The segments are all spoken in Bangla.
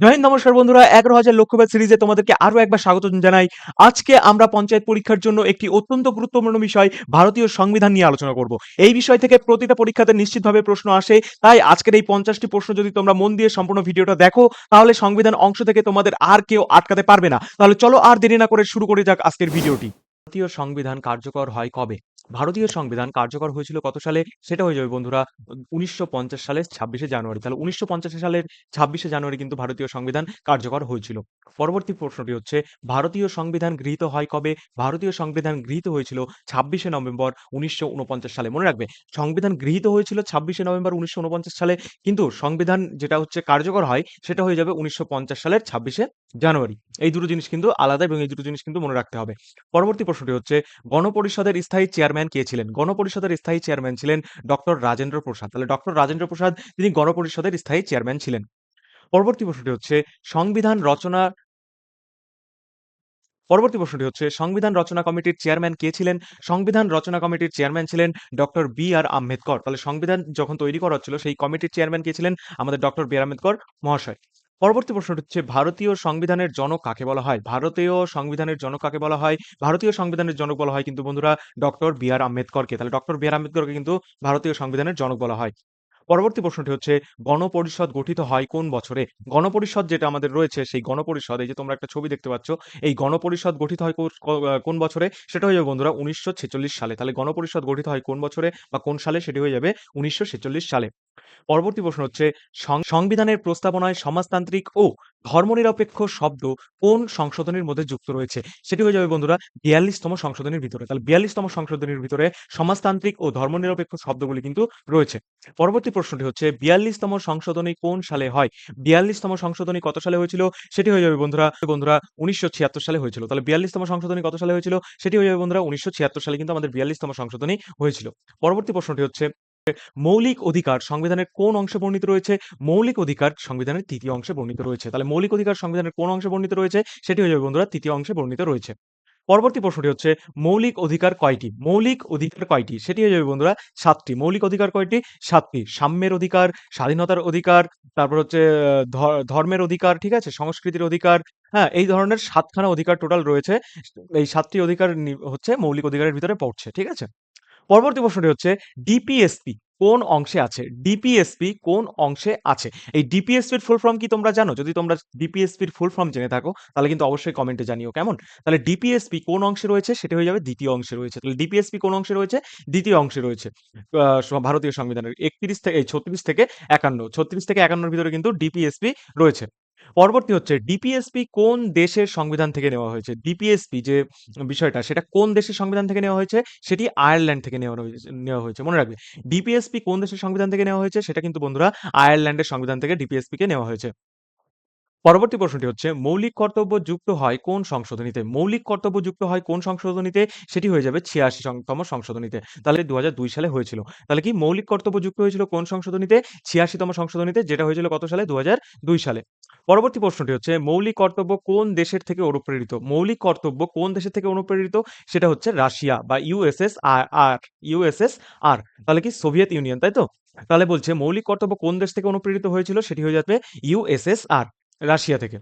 জয় হিন্দ, নমস্কার বন্ধুরা। 11,000 লক্ষ্যভেদ সিরিজে তোমাদেরকে আরো একবার স্বাগত জানাই। আজকে আমরা পঞ্চায়েত পরীক্ষার জন্য একটি অত্যন্ত গুরুত্বপূর্ণ বিষয় ভারতীয় সংবিধান নিয়ে আলোচনা করব। এই বিষয় থেকে প্রতিটা পরীক্ষাতে নিশ্চিতভাবে প্রশ্ন আসে, তাই আজকের এই 50টি প্রশ্ন যদি তোমরা মন দিয়ে সম্পূর্ণ ভিডিওটা দেখো, তাহলে সংবিধান অংশ থেকে তোমাদের আর কেউ আটকাতে পারবে না। তাহলে চলো আর দেরি না করে শুরু করে যাক আজকের ভিডিওটি। ভারতীয় সংবিধান কার্যকর হয় কবে? ভারতীয় সংবিধান কার্যকর হয়েছিল কত সালে? সেটা হয়ে যাবে বন্ধুরা 1950 সালের 26শে জানুয়ারি। তাহলে 1950 সালের 26শে জানুয়ারি কিন্তু ভারতীয় সংবিধান কার্যকর হয়েছিল। পরবর্তী প্রশ্নটি হচ্ছে, ভারতীয় সংবিধান গৃহীত হয় কবে? ভারতীয় সংবিধান গৃহীত হয়েছিল 26শে নভেম্বর 1949 সালে। মনে রাখবে, সংবিধান গৃহীত হয়েছিল 26শে নভেম্বর 1949 সালে, কিন্তু সংবিধান যেটা হচ্ছে কার্যকর হয় সেটা হয়ে যাবে 1950 সালের 26শে জানুয়ারি। এই দুটো জিনিস কিন্তু আলাদা এবং এই দুটো জিনিস কিন্তু মনে রাখতে হবে। পরবর্তী প্রশ্নটি হচ্ছে, গণপরিষদের স্থায়ী চেয়ারম্যান কে ছিলেন? গণপরিষদের স্থায়ী চেয়ারম্যান ছিলেন ডক্টর রাজেন্দ্র প্রসাদ। তাহলে ডক্টর রাজেন্দ্র প্রসাদ তিনি গণপরিষদের স্থায়ী চেয়ারম্যান ছিলেন। পরবর্তী প্রশ্নটি হচ্ছে, সংবিধান রচনা পরবর্তী প্রশ্নটি হচ্ছে, সংবিধান রচনা কমিটির চেয়ারম্যান কে ছিলেন? সংবিধান রচনা কমিটির চেয়ারম্যান ছিলেন ডক্টর বি আর আম্বেদকর। তাহলে সংবিধান যখন তৈরি করা হচ্ছিল সেই কমিটির চেয়ারম্যান কে ছিলেন? আমাদের ডক্টর বি আর আম্বেদকর মহাশয়। পরবর্তী প্রশ্নটি হচ্ছে, ভারতীয় সংবিধানের জনক কাকে বলা হয়? ভারতীয় সংবিধানের জনক কাকে বলা হয়? ভারতীয় সংবিধানের জনক বলা হয় কিন্তু বন্ধুরা ডক্টর বি আর আম্বেদকরকে। তাহলে ডক্টর বি আর আম্বেদকরকে কিন্তু ভারতীয় সংবিধানের জনক বলা হয়। পরবর্তী প্রশ্নটি হচ্ছে, গণপরিষদ গঠিত হয় কোন বছরে? গণপরিষদ যেটা আমাদের রয়েছে সেই গণপরিষদ, এই যে তোমরা একটা ছবি দেখতে পাচ্ছ, এই গণপরিষদ গঠিত হয় কোন বছরে? সেটা হয়ে যাবে বন্ধুরা 1946 সালে। তাহলে গণপরিষদ গঠিত হয় কোন বছরে বা কোন সালে? সেটি হয়ে যাবে 1946 সালে। পরবর্তী প্রশ্ন হচ্ছে, সংবিধানের প্রস্তাবনায় সমাজতান্ত্রিক ও ধর্মনিরপেক্ষ শব্দ কোন সংশোধনীর মধ্যে যুক্ত রয়েছে? সেটি হয়ে যাবে বন্ধুরা 42তম সংশোধনীর ভিতরে। তাহলে 42তম সংশোধনীর ভিতরে সমাজতান্ত্রিক ও ধর্মনিরপেক্ষ শব্দগুলি কিন্তু রয়েছে। পরবর্তী প্রশ্নটি হচ্ছে, 42তম সংশোধনী কোন সালে হয়? 42তম সংশোধনী কত সালে হয়েছিল? সেটি হয়ে যাবে বন্ধুরা 1976 সালে হয়েছিল। তাহলে 42তম সংশোধনী কত সালে হয়েছিল? সেটি হয়ে যাবে বন্ধুরা 1976 সালে কিন্তু আমাদের 42তম সংশোধনী হয়েছিল। পরবর্তী প্রশ্নটি হচ্ছে, মৌলিক অধিকার সংবিধানের কোন অংশে বর্ণিত রয়েছে? মৌলিক অধিকার সংবিধানের 3য় অংশে বর্ণিত রয়েছে। তাহলে মৌলিক অধিকার সংবিধানের কোন অংশে বর্ণিত রয়েছে? সেটি হয়ে যাবে বন্ধুরা 3য় অংশে বর্ণিত রয়েছে। পরবর্তী প্রশ্নটি হচ্ছে, মৌলিক অধিকার কয়টি? মৌলিক অধিকার কয়টি? সেটি হয়ে যাবে বন্ধুরা 7টি। মৌলিক অধিকার কয়টি? 7টি। সাম্যের অধিকার, স্বাধীনতার অধিকার, তারপর হচ্ছে ধর্মের অধিকার, ঠিক আছে? সংস্কৃতির অধিকার, হ্যাঁ? এই ধরনের 7 খানা অধিকার টোটাল রয়েছে। এই 7টি অধিকার হচ্ছে মৌলিক অধিকারের ভিতরে পড়ছে, ঠিক আছে? পরবর্তী প্রশ্নটি হচ্ছে, ডিপিএসপি কোন অংশে আছে? ডিপিএসপি কোন অংশে আছে? এই ডিপিএসপির ফুল ফর্ম কি তোমরা জানো? যদি তোমরা ডিপিএসপির ফুল ফর্ম জেনে থাকো তাহলে কিন্তু অবশ্যই কমেন্টে জানিও, কেমন? তাহলে ডিপিএসপি কোন অংশে রয়েছে? সেটা হয়ে যাবে 2য় অংশে রয়েছে। তাহলে ডিপিএসপি কোন অংশে রয়েছে? 2য় অংশে রয়েছে। ভারতীয় সংবিধানের 36 থেকে 51। 36 থেকে 51 এর ভিতরে কিন্তু ডিপিএসপি রয়েছে। পরবর্তী হচ্ছে, ডিপিএসপি কোন দেশের সংবিধান থেকে নেওয়া হয়েছে? ডিপিএসপি যে বিষয়টা সেটা কোন দেশের সংবিধান থেকে নেওয়া হয়েছে? সেটি আয়ারল্যান্ড থেকে নেওয়া হয়েছে। মনে রাখবে, ডিপিএসপি কোন দেশের সংবিধান থেকে নেওয়া হয়েছে? সেটা কিন্তু বন্ধুরা আয়ারল্যান্ডের সংবিধান থেকে ডিপিএসপি কে নেওয়া হয়েছে। পরবর্তী প্রশ্নটি হচ্ছে, মৌলিক কর্তব্য যুক্ত হয় কোন সংশোধনীতে? মৌলিক কর্তব্য যুক্ত হয় কোন সংশোধনীতে? সেটি হয়ে যাবে 86তম সংশোধনীতে। তাহলে 2002 সালে হয়েছিল। তাহলে কি মৌলিক কর্তব্য যুক্ত হয়েছিল কোন সংশোধনীতে? 86তম সংশোধনীতে, যেটা হয়েছিল কত সালে? 2002 সালে। পরবর্তী প্রশ্নটি হচ্ছে, মৌলিক কর্তব্য কোন দেশের থেকে অনুপ্রেরিত? মৌলিক কর্তব্য কোন দেশের থেকে অনুপ্রেরিত? সেটা হচ্ছে রাশিয়া বা ইউএসএসআর। তাহলে কি সোভিয়েত ইউনিয়ন, তাই তো? তাহলে বলছে মৌলিক কর্তব্য কোন দেশ থেকে অনুপ্রেরিত হয়েছিল? সেটি হয়ে যাবে ইউএসএসআর, রাশিয়া থেকে।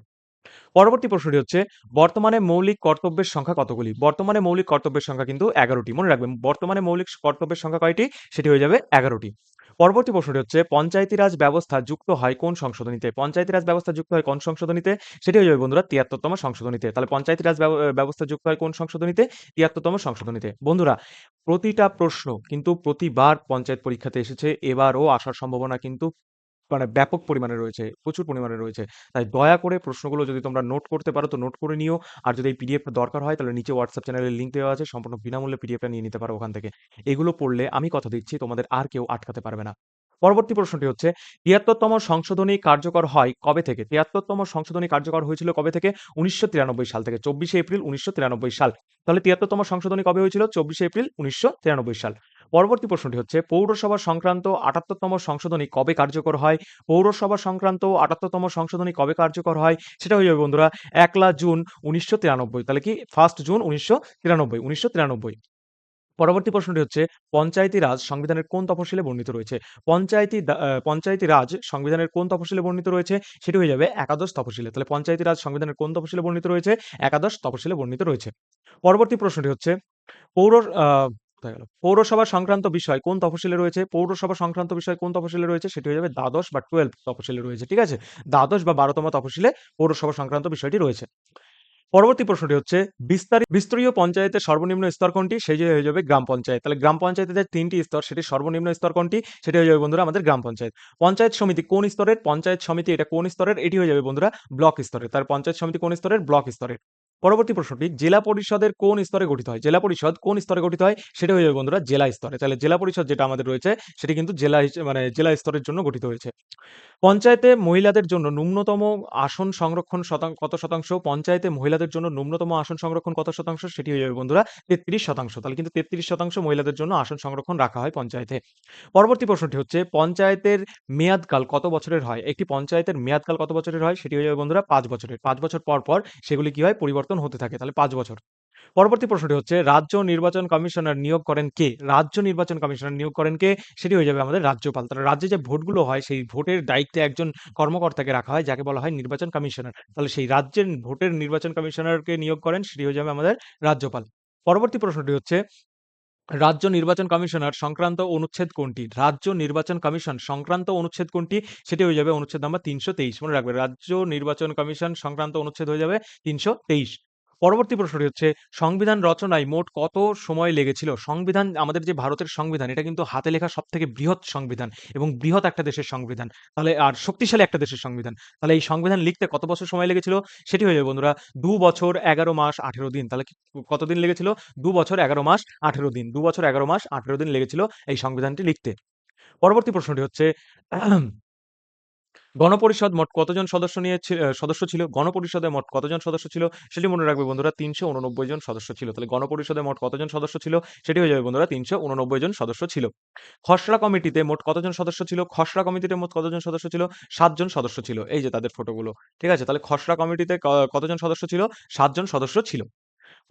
পরবর্তী প্রশ্নটি হচ্ছে, বর্তমানে মৌলিক কর্তব্যের সংখ্যা কতগুলি? বর্তমানে মৌলিক কর্তব্যের সংখ্যা কিন্তু 11টি। মনে রাখবেন, বর্তমানে মৌলিক কর্তব্যের সংখ্যা কয়টি? সেটি হয়ে যাবে 11টি। পরবর্তী প্রশ্নটি হচ্ছে, পঞ্চায়েতি রাজ ব্যবস্থা যুক্ত হয় কোন সংশোধনীতে? পঞ্চায়েতি রাজ ব্যবস্থা যুক্ত হয় কোন সংশোধনীতে? সেটি হয়ে যাবে বন্ধুরা 73তম সংশোধনীতে। তাহলে পঞ্চায়েতি রাজ ব্যবস্থা যুক্ত হয় কোন সংশোধনীতে? 73তম সংশোধনীতে। বন্ধুরা, প্রতিটা প্রশ্ন কিন্তু প্রতিবার পঞ্চায়েত পরীক্ষাতে এসেছে, এবারও আসার সম্ভাবনা কিন্তু মানে ব্যাপক পরিমাণে রয়েছে, প্রচুর পরিমাণে রয়েছে। তাই দয়া করে প্রশ্নগুলো যদি তোমরা নোট করতে পারো তো নোট করে নিও। আর যদি এই পিডিএফটা দরকার হয় তাহলে নিচে হোয়াটসঅ্যাপ চ্যানেলের লিংক দেওয়া আছে। সম্পূর্ণ বিনামূল্যে পিডিএফটা নিয়ে নিতে পারো ওখান থেকে। এগুলো পড়লে আমি কথা দিচ্ছি তোমাদের আর কেউ আটকাতে পারবে না। পরবর্তী প্রশ্নটি হচ্ছে, ৭৩তম সংশোধনী কার্যকর হয় কবে থেকে? ৭৩তম সংশোধনী কার্যকর হয়েছিল কবে থেকে? ১৯৯৩ সাল থেকে। ২৪শে এপ্রিল ১৯৯৩ সাল। তাহলে ৭৩তম সংশোধনী কবে হয়েছিল? ২৪শে এপ্রিল ১৯৯৩ সাল। পরবর্তী প্রশ্নটি হচ্ছে, পৌরসভা সংক্রান্ত ৭৮তম সংশোধনী কবে কার্যকর হয়? পৌরসভা সংক্রান্ত ৭৮তম সংশোধনী কবে কার্যকর হয়? সেটা হয়ে যাবে বন্ধুরা ১লা জুন ১৯৯৩। তাহলে কি 1 জুন ১৯৯৩। পরবর্তী প্রশ্নটি হচ্ছে, পঞ্চায়েতি রাজ সংবিধানের কোন তফসিলে বর্ণিত রয়েছে? পঞ্চায়েতি রাজ সংবিধানের কোন তফসিলে বর্ণিত রয়েছে? সেটি হয়ে যাবে একাদশ তফসিলে। তাহলে পঞ্চায়েতি রাজ সংবিধানের কোন তফসিলে বর্ণিত রয়েছে? একাদশ তফসিলে বর্ণিত রয়েছে। পরবর্তী প্রশ্নটি হচ্ছে, পৌর আ কোথায় গেল? পৌরসভা সংক্রান্ত বিষয় কোন তফসিলে রয়েছে? পৌরসভা সংক্রান্ত বিষয় কোন তফসিলে রয়েছে? সেটি হয়ে যাবে দ্বাদশ বা 12 তফসিলে রয়েছে। ঠিক আছে? দ্বাদশ বা 12তম তফসিলে পৌরসভা সংক্রান্ত বিষয়টি রয়েছে। পরবর্তী প্রশ্নটি হচ্ছে, বিস্তরীয় পঞ্চায়েতের সর্বনিম্ন স্তর কোনটি? সেই যে হয়ে যাবে গ্রাম পঞ্চায়েত। তাহলে গ্রাম পঞ্চায়েতের যে ৩ টি স্তর, সেটির সর্বনিম্ন স্তর কোনটি? সেটি হয়ে যাবে বন্ধুরা আমাদের গ্রাম পঞ্চায়েত। পঞ্চায়েত সমিতি কোন স্তরের? পঞ্চায়েত সমিতি এটা কোন স্তরের? এটি হয়ে যাবে বন্ধুরা ব্লক স্তরের। তার পঞ্চায়েত সমিতি কোন স্তরের? ব্লক স্তরের। পরবর্তী প্রশ্নটি, জেলা পরিষদের কোন স্তরে গঠিত হয়? জেলা পরিষদ কোন স্তরে গঠিত হয়? সেটা হয়ে যাবে বন্ধুরা জেলা স্তরে। তাহলে জেলা পরিষদ যেটা আমাদের রয়েছে, সেটি কিন্তু মানে জেলা স্তরের জন্য গঠিত হয়েছে। পঞ্চায়েতে মহিলাদের জন্য ন্যূনতম আসন সংরক্ষণ কত শতাংশ? পঞ্চায়েতে মহিলাদের জন্য ন্যূনতম আসন সংরক্ষণ কত শতাংশ? সেটি হয়ে যাবে বন্ধুরা 33%। তাহলে কিন্তু 33% মহিলাদের জন্য আসন সংরক্ষণ রাখা হয় পঞ্চায়েতে। পরবর্তী প্রশ্নটি হচ্ছে, পঞ্চায়েতের মেয়াদকাল কত বছরের হয়? একটি পঞ্চায়েতের মেয়াদকাল কত বছরের হয়? সেটি হয়ে যাবে বন্ধুরা ৫ বছরের। ৫ বছর পর, পর সেগুলি কি হয়? পরিবর্তন হতে থাকে। তাহলে ৫ বছর। পরবর্তী প্রশ্নটি হচ্ছে, রাজ্য নির্বাচন কমিশনার নিয়োগ করেন কে? রাজ্য নির্বাচন কমিশনার নিয়োগ করেন কে? সেটি হয়ে যাবে আমাদের রাজ্যপাল। তাহলে রাজ্যে যে ভোটগুলো হয়, সেই ভোটের দায়িত্বে একজন কর্মকর্তাকে রাখা হয়, যাকে বলা হয় নির্বাচন কমিশনার। তাহলে সেই রাজ্যের ভোটের নির্বাচন কমিশনারকে নিয়োগ করেন, সেটি হয়ে যাবে আমাদের রাজ্যপাল। পরবর্তী প্রশ্নটি হচ্ছে, রাজ্য নির্বাচন কমিশনার সংক্রান্ত অনুচ্ছেদ কোনটি? রাজ্য নির্বাচন কমিশন সংক্রান্ত অনুচ্ছেদ কোনটি? সেটি হয়ে যাবে অনুচ্ছেদ নাম্বার ৩২৩। মনে রাখবেন, রাজ্য নির্বাচন কমিশন সংক্রান্ত অনুচ্ছেদ হয়ে যাবে ৩২৩। পরবর্তী প্রশ্নটি হচ্ছে, সংবিধান রচনায় মোট কত সময় লেগেছিল? সংবিধান, আমাদের যে ভারতের সংবিধান, এটা কিন্তু হাতে লেখা সবথেকে বৃহৎ সংবিধান এবং বৃহৎ একটা দেশের সংবিধান। তাহলে আর শক্তিশালী একটা দেশের সংবিধান। তাহলে এই সংবিধান লিখতে কত বছর সময় লেগেছিল? সেটি হয়ে যাবে বন্ধুরা ২ বছর ১১ মাস ১৮ দিন। তাহলে কতদিন লেগেছিল? ২ বছর ১১ মাস ১৮ দিন। ২ বছর ১১ মাস ১৮ দিন লেগেছিল এই সংবিধানটি লিখতে। পরবর্তী প্রশ্নটি হচ্ছে, গণপরিষদ মোট কতজন সদস্য ছিল? গণপরিষদে মোট কতজন সদস্য ছিল? সেটি মনে রাখবে বন্ধুরা ৩৮৯ জন সদস্য ছিল। তাহলে গণপরিষদে মোট কতজন সদস্য ছিল? সেটি হয়ে যাবে বন্ধুরা ৩৮৯ জন সদস্য ছিল। খসড়া কমিটিতে মোট কতজন সদস্য ছিল? খসড়া কমিটিতে মোট কতজন সদস্য ছিল? ৭ জন সদস্য ছিল। এই যে তাদের ফটোগুলো। ঠিক আছে? তাহলে খসড়া কমিটিতে কতজন সদস্য ছিল? ৭ জন সদস্য ছিল।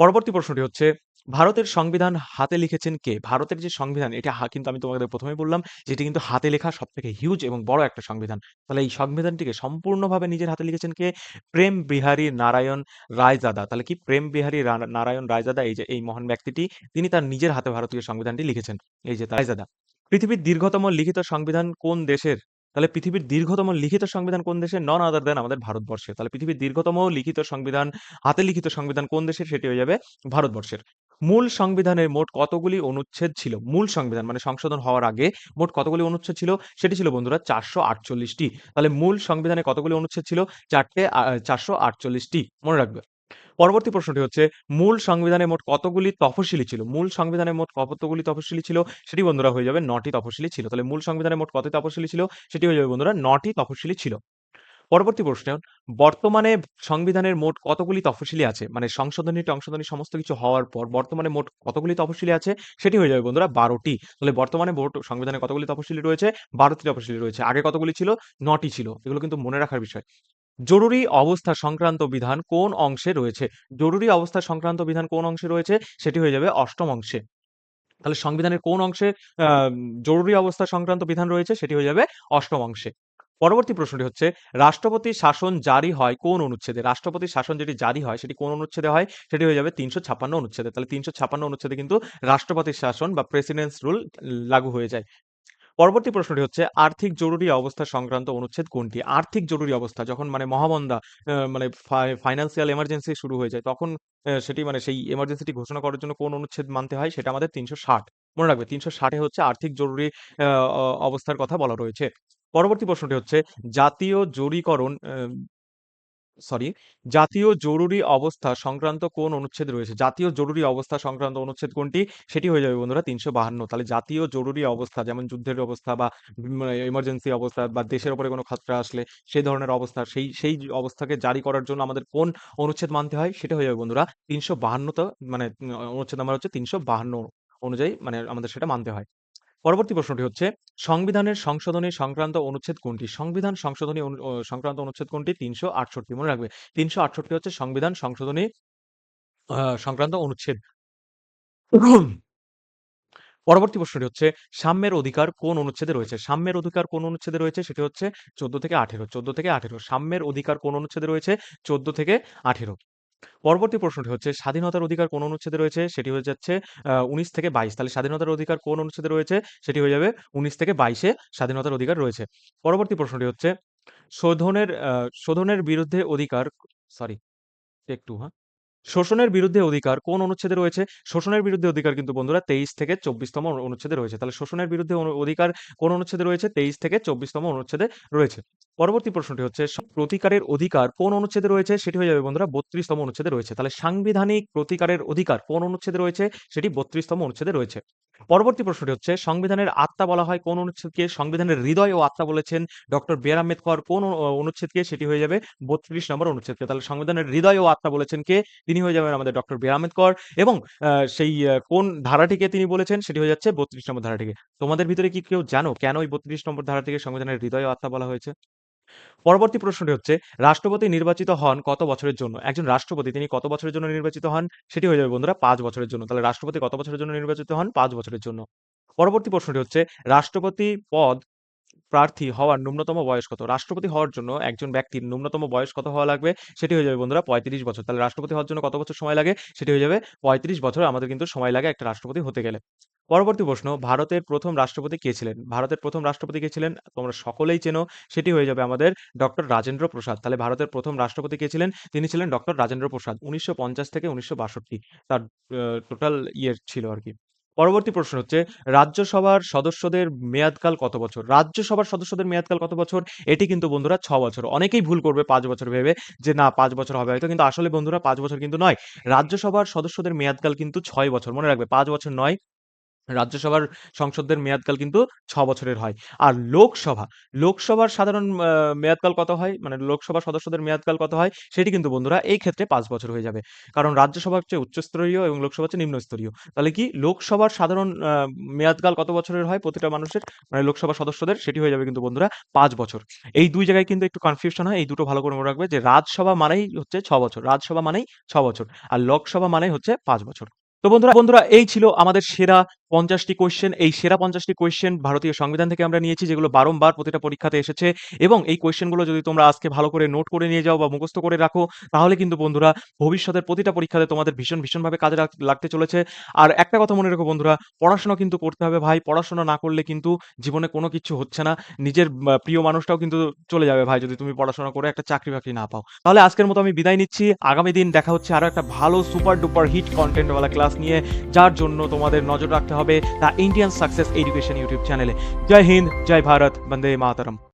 পরবর্তী প্রশ্নটি হচ্ছে, ভারতের সংবিধান হাতে লিখেছেন কে? ভারতের যে সংবিধান, এটা কিন্তু আমি তোমাদের ১ম এই বললাম যে এটি কিন্তু হাতে লেখা সবথেকে হিউজ এবং বড় একটা সংবিধান। তাহলে এই সংবিধানটিকে সম্পূর্ণভাবে নিজের হাতে লিখেছেন কে? প্রেম বিহারী নারায়ণ রায়জাদা। তাহলে কি প্রেম বিহারী নারায়ণ রায়জাদা, এই যে এই মহান ব্যক্তিটি, তিনি তার নিজের হাতে ভারতীয় সংবিধানটি লিখেছেন। এই যে রায়জাদা। পৃথিবীর দীর্ঘতম লিখিত সংবিধান কোন দেশের? তাহলে পৃথিবীর দীর্ঘতম লিখিত সংবিধান কোন দেশের? নন আদার দ্যান আমাদের ভারতবর্ষের। তাহলে পৃথিবীর দীর্ঘতম লিখিত সংবিধান, হাতে লিখিত সংবিধান কোন দেশের? সেটি হয়ে যাবে ভারতবর্ষের। মূল সংবিধানের মোট কতগুলি অনুচ্ছেদ ছিল? মূল সংবিধান মানে সংশোধন হওয়ার আগে মোট কতগুলি অনুচ্ছেদ ছিল? সেটি ছিল বন্ধুরা ৪৪৮ টি। তাহলে মূল সংবিধানে কতগুলি অনুচ্ছেদ ছিল? ৪৪৮ টি। মনে রাখবে। পরবর্তী প্রশ্নটি হচ্ছে, মূল সংবিধানে মোট কতগুলি তফসিলি ছিল? মূল সংবিধানে মোট কতগুলি তফসিলি ছিল? সেটি বন্ধুরা হয়ে যাবে ৯ টি তফসিলি ছিল। তাহলে মূল সংবিধানে মোট কত তফসিলি ছিল? সেটি হয়ে যাবে বন্ধুরা ৯ টি তফসিলি ছিল। পরবর্তী প্রশ্ন, বর্তমানে সংবিধানের মোট কতগুলি তফসিলি আছে? মানে সংশোধনী সমস্ত কিছু হওয়ার পর বর্তমানে মোট কতগুলি তফসিলি আছে? সেটি হয়ে যাবে বন্ধুরা ১২ টি। তাহলে বর্তমানে সংবিধানে কতগুলি তফসিলি রয়েছে? ১২ টি তফসিলি রয়েছে। আগে কতগুলি ছিল? ৯ টি ছিল। এগুলো কিন্তু মনে রাখার বিষয়। জরুরি অবস্থা সংক্রান্ত বিধান কোন অংশে রয়েছে? জরুরি অবস্থা সংক্রান্ত বিধান কোন অংশে রয়েছে? সেটি হয়ে যাবে ৮ম অংশে। তাহলে সংবিধানের কোন অংশে আ জরুরি অবস্থা সংক্রান্ত বিধান রয়েছে? সেটি হয়ে যাবে ৮ম অংশে। পরবর্তী প্রশ্নটি হচ্ছে, রাষ্ট্রপতির শাসন জারি হয় কোন অনুচ্ছেদে? রাষ্ট্রপতির শাসন যেটি জারি হয়, সেটি কোন অনুচ্ছেদে হয়? সেটি হয়ে যাবে ৩৫৬ অনুচ্ছেদে। তাহলে ৩৫৬ অনুচ্ছেদে কিন্তু রাষ্ট্রপতির শাসন বা প্রেসিডেন্টস রুল লাগু হয়ে যায়। পরবর্তী প্রশ্নটি হচ্ছে, আর্থিক জরুরি অবস্থা সংক্রান্ত অনুচ্ছেদ কোনটি? আর্থিক জরুরি অবস্থা যখন মানে মহামন্দা, মানে ফাইন্যান্সিয়াল এমার্জেন্সি শুরু হয়ে যায়, তখন সেটি মানে সেই এমার্জেন্সিটি ঘোষণা করার জন্য কোন অনুচ্ছেদ মানতে হয়? সেটা আমাদের ৩৬০। মনে রাখবে ৩৬০ এ হচ্ছে আর্থিক জরুরি আ অ অবস্থার কথা বলা রয়েছে। পরবর্তী প্রশ্নটি হচ্ছে, জাতীয় জরিকরণ আ সরি, জাতীয় জরুরি অবস্থা সংক্রান্ত কোন অনুচ্ছেদ রয়েছে? জাতীয় জরুরি অবস্থা সংক্রান্ত অনুচ্ছেদ কোনটি? সেটি হয়ে যাবে বন্ধুরা ৩৫২। তাহলে জাতীয় জরুরি অবস্থা যেমন যুদ্ধের অবস্থা বা এমার্জেন্সি অবস্থা বা দেশের উপরে কোনো খতরা আসলে সেই ধরনের অবস্থা, সেই অবস্থাকে জারি করার জন্য আমাদের কোন অনুচ্ছেদ মানতে হয়? সেটা হয়ে যাবে বন্ধুরা ৩৫২ তে, মানে অনুচ্ছেদ নাম্বার হচ্ছে ৩৫২ অনুযায়ী মানে আমাদের সেটা মানতে হয়। পরবর্তী প্রশ্নটি হচ্ছে, সংবিধানের সংশোধনী সংক্রান্ত অনুচ্ছেদ কোনটি? সংবিধান সংশোধনী সংক্রান্ত অনুচ্ছেদ কোনটি? ৩৬৮। মনে রাখবে ৩৬৮ হচ্ছে সংবিধান সংশোধনী সংক্রান্ত অনুচ্ছেদ। পরবর্তী প্রশ্নটি হচ্ছে সাম্যের অধিকার কোন অনুচ্ছেদে রয়েছে? সাম্যের অধিকার কোন অনুচ্ছেদে রয়েছে? সেটি হচ্ছে ১৪ থেকে ১৮, ১৪ থেকে ১৮ সাম্যের অধিকার কোন অনুচ্ছেদে রয়েছে? ১৪ থেকে ১৮। পরবর্তী প্রশ্নটি হচ্ছে স্বাধীনতার অধিকার কোন অনুচ্ছেদে রয়েছে? সেটি হয়ে যাচ্ছে ১৯ থেকে ২২। তাহলে স্বাধীনতার অধিকার কোন অনুচ্ছেদে রয়েছে? সেটি হয়ে যাবে ১৯ থেকে ২২ এ স্বাধীনতার অধিকার রয়েছে। পরবর্তী প্রশ্নটি হচ্ছে শোধনের বিরুদ্ধে অধিকার সরি টেক 2 হ্যাঁ? শোষণের বিরুদ্ধে অধিকার কোন অনুচ্ছেদে রয়েছে? শোষণের বিরুদ্ধে অধিকার কিন্তু বন্ধুরা ২৩ থেকে ২৪ তম অনুচ্ছেদে রয়েছে। তাহলে শোষণের বিরুদ্ধে অধিকার কোন অনুচ্ছেদে রয়েছে? ২৩ থেকে ২৪ তম অনুচ্ছেদে রয়েছে। পরবর্তী প্রশ্নটি হচ্ছে প্রতিকারের অধিকার কোন অনুচ্ছেদে রয়েছে? সেটি হয়ে যাবে বন্ধুরা ৩২ তম অনুচ্ছেদে রয়েছে। তাহলে সাংবিধানিক প্রতিকারের অধিকার কোন অনুচ্ছেদে রয়েছে? সেটি ৩২ তম অনুচ্ছেদে রয়েছে। পরবর্তী প্রশ্নটি হচ্ছে সংবিধানের আত্মা বলা হয় কোন অনুচ্ছেদকে? সংবিধানের হৃদয় ও আত্মা বলেছেন ডক্টর বি আর আম্বেদকর কোন অনুচ্ছেদকে? সেটি হয়ে যাবে ৩২ নম্বর অনুচ্ছেদকে। তাহলে সংবিধানের হৃদয় ও আত্মা বলেছেন কে? তিনি হয়ে যাবেন আমাদের ডক্টর বি আর আম্বেদকর এবং সেই কোন ধারাটিকে তিনি বলেছেন? সেটি হয়ে যাচ্ছে ৩২ নম্বর ধারাটিকে। তোমাদের ভিতরে কি কেউ জানো কেন এই ৩২ নম্বর ধারাটিকে সংবিধানের হৃদয় ও আত্মা বলা হয়েছে? পরবর্তী প্রশ্নটি হচ্ছে রাষ্ট্রপতি নির্বাচিত হন কত বছরের জন্য? একজন রাষ্ট্রপতি তিনি কত বছরের জন্য নির্বাচিত হন? সেটি হয়ে যাবে বন্ধুরা ৫ বছরের জন্য। তাহলে রাষ্ট্রপতি কত বছরের জন্য নির্বাচিত হন? ৫ বছরের জন্য। পরবর্তী প্রশ্নটি হচ্ছে রাষ্ট্রপতি পদ প্রার্থী হওয়ার ন্যূনতম বয়স কত? রাষ্ট্রপতি হওয়ার জন্য একজন ব্যক্তির ন্যূনতম বয়স কত হওয়া লাগবে? সেটি হয়ে যাবে বন্ধুরা ৩৫ বছর। তাহলে রাষ্ট্রপতি হওয়ার জন্য কত বছর সময় লাগে? সেটি হয়ে যাবে ৩৫ বছর আমাদের কিন্তু সময় লাগে একটা রাষ্ট্রপতি হতে গেলে। পরবর্তী প্রশ্ন, ভারতের ১ম রাষ্ট্রপতি কে ছিলেন? ভারতের ১ম রাষ্ট্রপতি কে ছিলেন? তোমরা সকলেই চেনো। সেটি হয়ে যাবে আমাদের ডক্টর রাজেন্দ্র প্রসাদ। তাহলে ভারতের ১ম রাষ্ট্রপতি কে ছিলেন? তিনি ছিলেন ডক্টর রাজেন্দ্র প্রসাদ। ১৯৫০ থেকে ১৯৬২ তার টোটাল ছিল আরকি। পরবর্তী প্রশ্ন হচ্ছে রাজ্যসভার সদস্যদের মেয়াদকাল কত বছর? রাজ্যসভার সদস্যদের মেয়াদকাল কত বছর? এটি কিন্তু বন্ধুরা ৬ বছর। অনেকেই ভুল করবে ৫ বছর ভেবে যে না ৫ বছর হবে হয়তো। কিন্তু আসলে বন্ধুরা ৫ বছর কিন্তু নয়। রাজ্যসভার সদস্যদের মেয়াদকাল কিন্তু ৬ বছর। মনে রাখবে ৫ বছর নয়। রাজ্যসভার সংসদদের মেয়াদকাল কিন্তু ৬ বছরের হয়। আর লোকসভার সাধারণ মেয়াদকাল কত হয়? মানে লোকসভার সদস্যদের মেয়াদকাল কত হয়? সেটি কিন্তু বন্ধুরা এই ক্ষেত্রে ৫ বছর হয়ে যাবে। কারণ রাজ্যসভা হচ্ছে উচ্চস্তরীয় এবং লোকসভা হচ্ছে নিম্নস্তরীয়। তাহলে কি লোকসভার সাধারণ মেয়াদকাল কত বছরের হয় প্রতিটা মানুষের? মানে লোকসভা সদস্যদের সেটি হয়ে যাবে কিন্তু বন্ধুরা ৫ বছর। এই ২ জায়গায় কিন্তু একটু কনফিউশন হয়। এই দুটো ভালো করে মনে রাখবে যে রাজসভা মানেই হচ্ছে ৬ বছর। রাজসভা মানেই ৬ বছর। আর লোকসভা মানেই হচ্ছে ৫ বছর। তো বন্ধুরা এই ছিল আমাদের সেরা ৫০ টি কোয়েশ্চেন। এই সেরা ৫০ টি কোয়েশ্চেন ভারতীয় সংবিধান থেকে আমরা নিয়েছি যেগুলো বারংবার প্রতিটা পরীক্ষাতে এসেছে এবং এই কোয়েশ্চেন গুলো যদি তোমরা আজকে ভালো করে নোট করে নিয়ে যাও বা মুখস্থ করে রাখো তাহলে কিন্তু বন্ধুরা ভবিষ্যতের প্রতিটা পরীক্ষাতে তোমাদের ভীষণভাবে কাজে লাগতে চলেছে। আর একটা কথা মনে রেখো বন্ধুরা, পড়াশোনা কিন্তু করতে হবে ভাই। পড়াশোনা না করলে কিন্তু জীবনে কোনো কিছু হচ্ছে না। নিজের প্রিয় মানুষটাও কিন্তু চলে যাবে ভাই যদি তুমি পড়াশোনা করে একটা চাকরি-বাকরি না পাও। তাহলে আজকের মতো আমি বিদায় নিচ্ছি। আগামী দিন দেখা হচ্ছে আরো একটা ভালো সুপার ডুপার হিট কনটেন্ট ওয়ালা ক্লাস নিয়ে, যার জন্য তোমাদের নজর রাখতে হবে the Indian success education YouTube চ্যানেলে। জয় হিন্দ, জয় ভারত, বন্দে মাতরম।